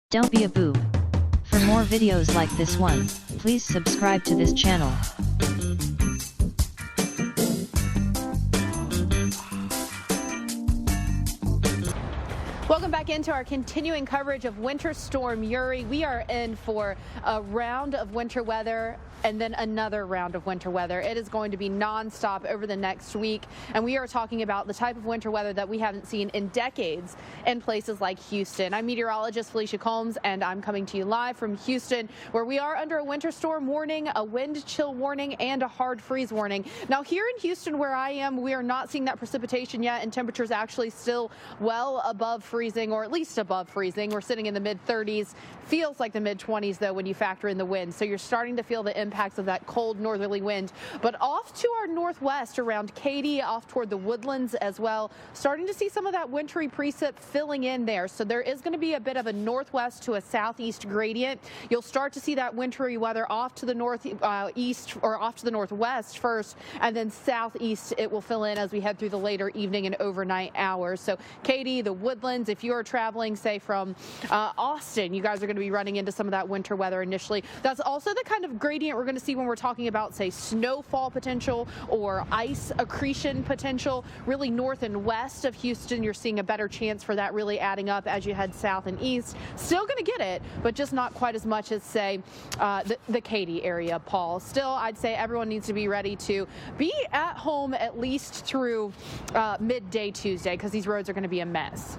Don't be a boob. For more videos like this one, please subscribe to this channel. Welcome back into our continuing coverage of Winter Storm Uri. We are in for a round of winter weather and then another round of winter weather. It is going to be nonstop over the next week, and we are talking about the type of winter weather that we haven't seen in decades in places like Houston. I'm meteorologist Felicia, and I'm coming to you live from Houston, where we are under a winter storm warning, a wind chill warning, and a hard freeze warning. Now, here in Houston, where I am, we are not seeing that precipitation yet, and temperatures actually still well above freezing, or at least above freezing. We're sitting in the mid-30s. Feels like the mid-20s, though, when you factor in the wind. So you're starting to feel the impacts of that cold northerly wind. But off to our northwest around Katy, off toward the woodlands as well, starting to see some of that wintry precip filling in there. So there is going to be a bit of a northwest to a southeast gradient. You'll start to see that wintry weather off to the northeast or off to the northwest first, and then southeast it will fill in as we head through the later evening and overnight hours. So Katy, the woodlands, if you are traveling, say, from Austin, you guys are going to be running into some of that winter weather initially. That's also the kind of gradient we're going to see when we're talking about, say, snowfall potential or ice accretion potential. Really north and west of Houston, you're seeing a better chance for that really adding up as you head south and east. Still going to get it, but just not quite as much as, say, the Katy area, Paul. Still, I'd say everyone needs to be ready to be at home at least through midday Tuesday, because these roads are going to be a mess.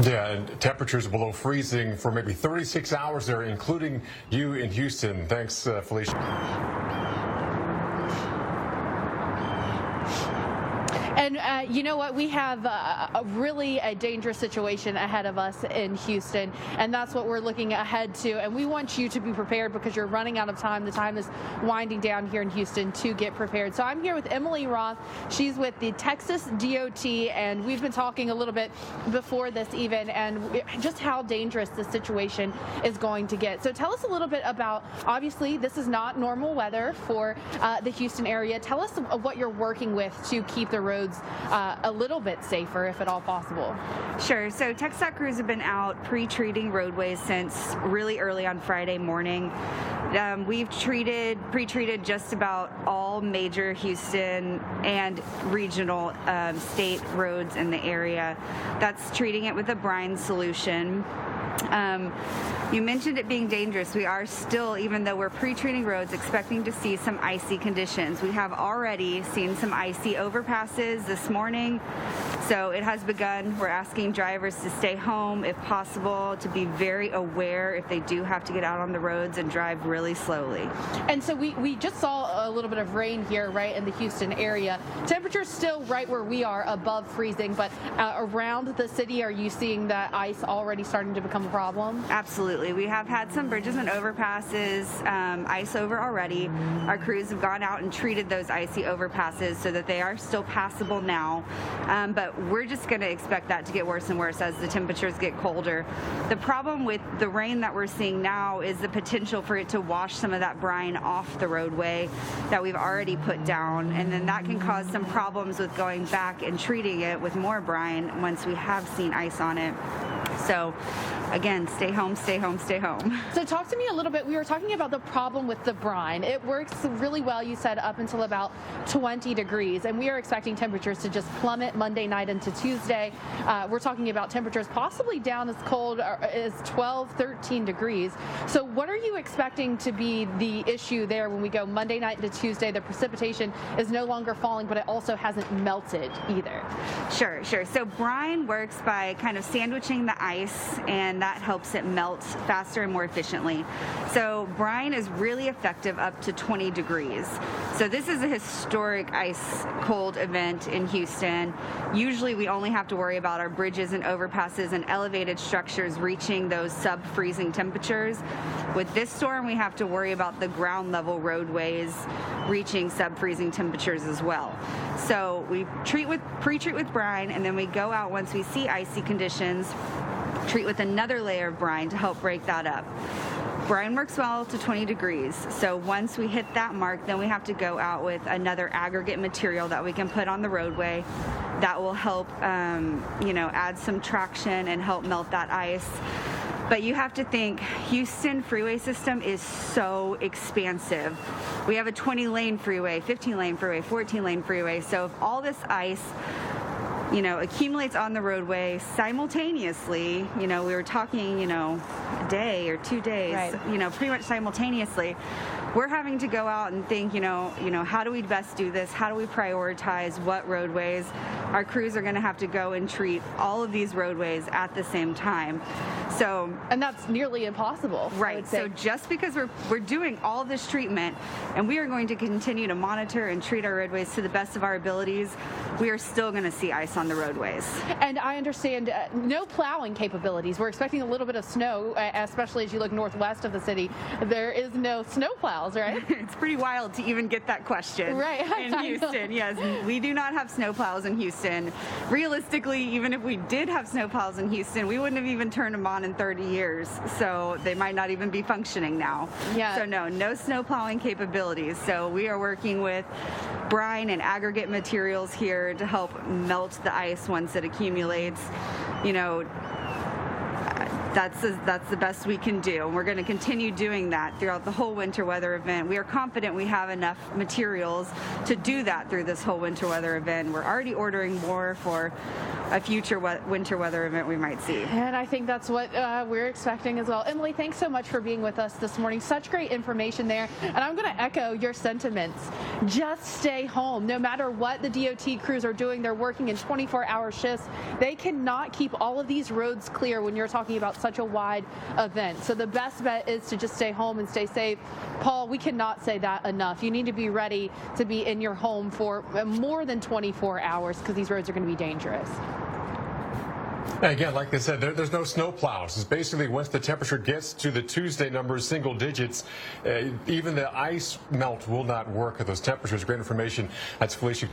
Yeah, and temperatures below freezing for maybe 36 hours there, including you in Houston. Thanks, Felicia. And you know what? We have really a dangerous situation ahead of us in Houston, and that's what we're looking ahead to. And we want you to be prepared because you're running out of time. The time is winding down here in Houston to get prepared. So I'm here with Emily Roth. She's with the Texas DOT, and we've been talking a little bit before this even, and just how dangerous this situation is going to get. So tell us a little bit about, obviously, this is not normal weather for the Houston area. Tell us what you're working with to keep the roads a little bit safer, if at all possible. Sure. So TxDOT crews have been out pre-treating roadways since really early on Friday morning. We've pre-treated just about all major Houston and regional state roads in the area. That's treating it with a brine solution. You mentioned it being dangerous. We are still, even though we're pre-treating roads, expecting to see some icy conditions. We have already seen some icy overpasses this morning, so it has begun. We're asking drivers to stay home if possible, to be very aware if they do have to get out on the roads and drive really slowly. And so we just saw a little bit of rain here, right, in the Houston area. Temperatures still right where we are, above freezing, but around the city, are you seeing that ice already starting to become a problem? Absolutely. We have had some bridges and overpasses ice over already. Our crews have gone out and treated those icy overpasses so that they are still passable now, but we're just going to expect that to get worse and worse as the temperatures get colder. The problem with the rain that we're seeing now is the potential for it to wash some of that brine off the roadway that we've already put down, and then that can cause some problems with going back and treating it with more brine once we have seen ice on it. So again, stay home, stay home, stay home. So talk to me a little bit. We were talking about the problem with the brine. It works really well, you said, up until about 20 degrees, and we are expecting temperatures to just plummet Monday night into Tuesday. We're talking about temperatures possibly down as cold as 12, 13 degrees. So what are you expecting to be the issue there when we go Monday night into Tuesday? The precipitation is no longer falling, but it also hasn't melted either. Sure. So brine works by kind of sandwiching the ice, and that helps it melt faster and more efficiently. So brine is really effective up to 20 degrees. So this is a historic ice cold event in Houston. Usually we only have to worry about our bridges and overpasses and elevated structures reaching those sub-freezing temperatures. With this storm, we have to worry about the ground level roadways reaching sub-freezing temperatures as well. So we pre-treat with brine, and then we go out once we see icy conditions, treat with another layer of brine to help break that up. Brine works well to 20 degrees. So once we hit that mark, then we have to go out with another aggregate material that we can put on the roadway that will help, add some traction and help melt that ice. But you have to think, Houston freeway system is so expansive. We have a 20-lane freeway, 15-lane freeway, 14-lane freeway. So if all this ice accumulates on the roadway simultaneously, we were talking, a day or 2 days, right. Pretty much simultaneously, we're having to go out and think, how do we best do this? How do we prioritize what roadways? Our crews are going to have to go and treat all of these roadways at the same time. So, and that's nearly impossible. Right. So just because we're doing all this treatment, and we are going to continue to monitor and treat our roadways to the best of our abilities, we are still going to see ice on the roadways. And I understand no plowing capabilities. We're expecting a little bit of snow, especially as you look northwest of the city. There is no snow plows, right? It's pretty wild to even get that question. Right. In Houston, yes. We do not have snow plows in Houston. Realistically, even if we did have snow plows in Houston, we wouldn't have even turned them on in 30 years. So they might not even be functioning now. Yeah. So no snow plowing capabilities. So we are working with brine and aggregate materials here to help melt the ice once it accumulates. That's the best we can do, and we're going to continue doing that throughout the whole winter weather event. We are confident we have enough materials to do that through this whole winter weather event. We're already ordering more for a future winter weather event we might see. And I think that's what we're expecting as well. Emily, thanks so much for being with us this morning. Such great information there. And I'm going to echo your sentiments. Just stay home. No matter what the DOT crews are doing, they're working in 24-hour shifts. They cannot keep all of these roads clear when you're talking about such a wide event. So the best bet is to just stay home and stay safe. Paul, we cannot say that enough. You need to be ready to be in your home for more than 24 hours because these roads are going to be dangerous. And again, like they said, there's no snow plows. It's basically once the temperature gets to the Tuesday numbers, single digits, even the ice melt will not work at those temperatures. Great information. That's Felicia.